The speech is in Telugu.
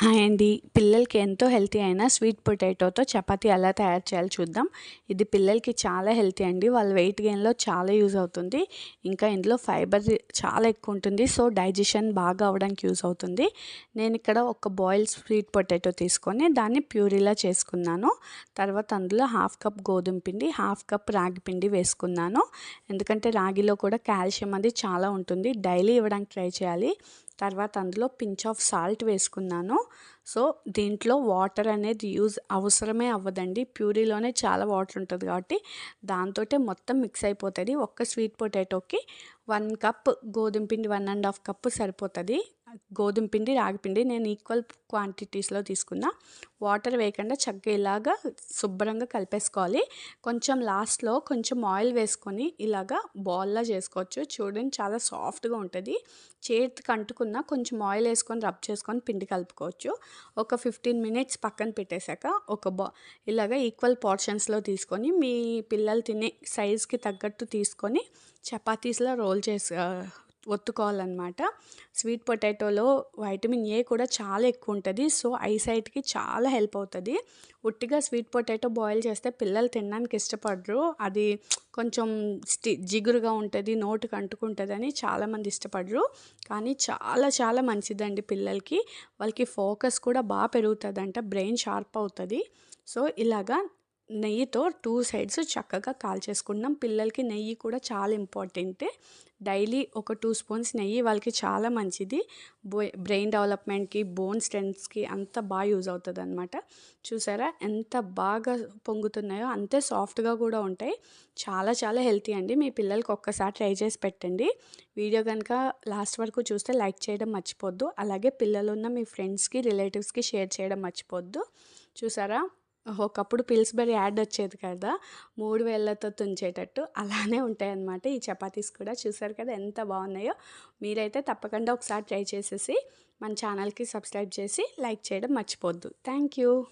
హాయ్ అండి. పిల్లలకి ఎంతో హెల్తీ అయిన స్వీట్ పొటాటోతో చపాతీ ఎలా తయారు చేయాలో చూద్దాం. ఇది పిల్లలకి చాలా హెల్తీ అండి. వాళ్ళ వెయిట్ గెయిన్‌లో చాలా యూజ్ అవుతుంది. ఇంకా ఇందులో ఫైబర్ చాలా ఎక్కువ ఉంటుంది. సో, డైజెషన్ బాగా అవ్వడానికి యూజ్ అవుతుంది. నేను ఇక్కడ ఒక బాయిల్డ్ స్వీట్ పొటాటో తీసుకొని దాన్ని ప్యూరీలా చేసుకున్నాను. తర్వాత అందులో హాఫ్ కప్ గోధుమ పిండి, హాఫ్ కప్ రాగి పిండి వేసుకున్నాను. ఎందుకంటే రాగిలో కూడా కాల్షియం అది చాలా ఉంటుంది. డైలీ ఇవ్వడానికి ట్రై చేయాలి. తర్వాత అందులో పించ్ ఆఫ్ సాల్ట్ వేసుకున్నాను. సో, దీంట్లో వాటర్ అనేది అవసరమే అవ్వదండి. ప్యూరీలోనే చాలా వాటర్ ఉంటుంది కాబట్టి దాంతోటే మొత్తం మిక్స్ అయిపోతుంది. ఒక్క స్వీట్ పొటాటోకి 1 కప్ గోధుమ పిండి, 1 ½ కప్పు సరిపోతుంది. గోధుమ పిండి, రాగి పిండి నేను ఈక్వల్ క్వాంటిటీస్లో తీసుకున్నా. వాటర్ వేయకుండా చక్కగా ఇలాగా శుభ్రంగా కలిపేసుకోవాలి. కొంచెం లాస్ట్లో కొంచెం ఆయిల్ వేసుకొని ఇలాగా బాల్లా చేసుకోవచ్చు. చూడండి చాలా సాఫ్ట్గా ఉంటుంది. చేతికి అంటుకున్న కొంచెం ఆయిల్ వేసుకొని రబ్ చేసుకొని పిండి కలుపుకోవచ్చు. ఒక 15 మినిట్స్ పక్కన పెట్టేశాక ఇలాగ ఈక్వల్ పోర్షన్స్లో తీసుకొని మీ పిల్లలు తినే సైజ్కి తగ్గట్టు తీసుకొని చపాతీస్లో రోల్ చేసి ఒత్తుకోవాలన్నమాట. స్వీట్ పొటాటోలో వైటమిన్ ఏ కూడా చాలా ఎక్కువ ఉంటుంది. సో, ఐసైట్కి చాలా హెల్ప్ అవుతుంది. ఉట్టిగా స్వీట్ పొటాటో బాయిల్ చేస్తే పిల్లలు తినడానికి ఇష్టపడరు. అది కొంచెం జిగురుగా ఉంటుంది, నోటికి అంటుకుంటుందని చాలామంది ఇష్టపడరు. కానీ చాలా చాలా మంచిదండి పిల్లలకి. వాళ్ళకి ఫోకస్ కూడా బాగా పెరుగుతుందంట, బ్రెయిన్ షార్ప్ అవుతుంది. సో, ఇలాగా నెయ్యితో 2 సైడ్స్ చక్కగా కాల్చేసుకున్నాం. పిల్లలకి నెయ్యి కూడా చాలా ఇంపార్టెంట్. డైలీ ఒక 2 స్పూన్స్ నెయ్యి వాళ్ళకి చాలా మంచిది. బ్రెయిన్ డెవలప్మెంట్కి, బోన్ స్ట్రెంత్స్కి అంత బాగా యూజ్ అవుతుంది అనమాట. చూసారా ఎంత బాగా పొంగుతున్నాయో, అంతే సాఫ్ట్గా కూడా ఉంటాయి. చాలా చాలా హెల్తీ అండి. మీ పిల్లలకి ఒక్కసారి ట్రై చేసి పెట్టండి. వీడియో కనుక లాస్ట్ వరకు చూస్తే లైక్ చేయడం మర్చిపోద్దు. అలాగే పిల్లలున్న మీ ఫ్రెండ్స్కి, రిలేటివ్స్కి షేర్ చేయడం మర్చిపోద్దు. చూసారా, ఒకప్పుడు పిల్స్బెరీ యాడ్ వచ్చేది కదా, 3 వేళ్ళతో తుంచేటట్టు అలానే ఉంటాయన్నమాట ఈ చపాతీస్ కూడా. చూసారు కదా ఎంత బాగున్నాయో. మీరైతే తప్పకుండా ఒకసారి ట్రై చేసేసి మన ఛానల్కి సబ్స్క్రైబ్ చేసి లైక్ చేయడం మర్చిపోద్దు. Thank you.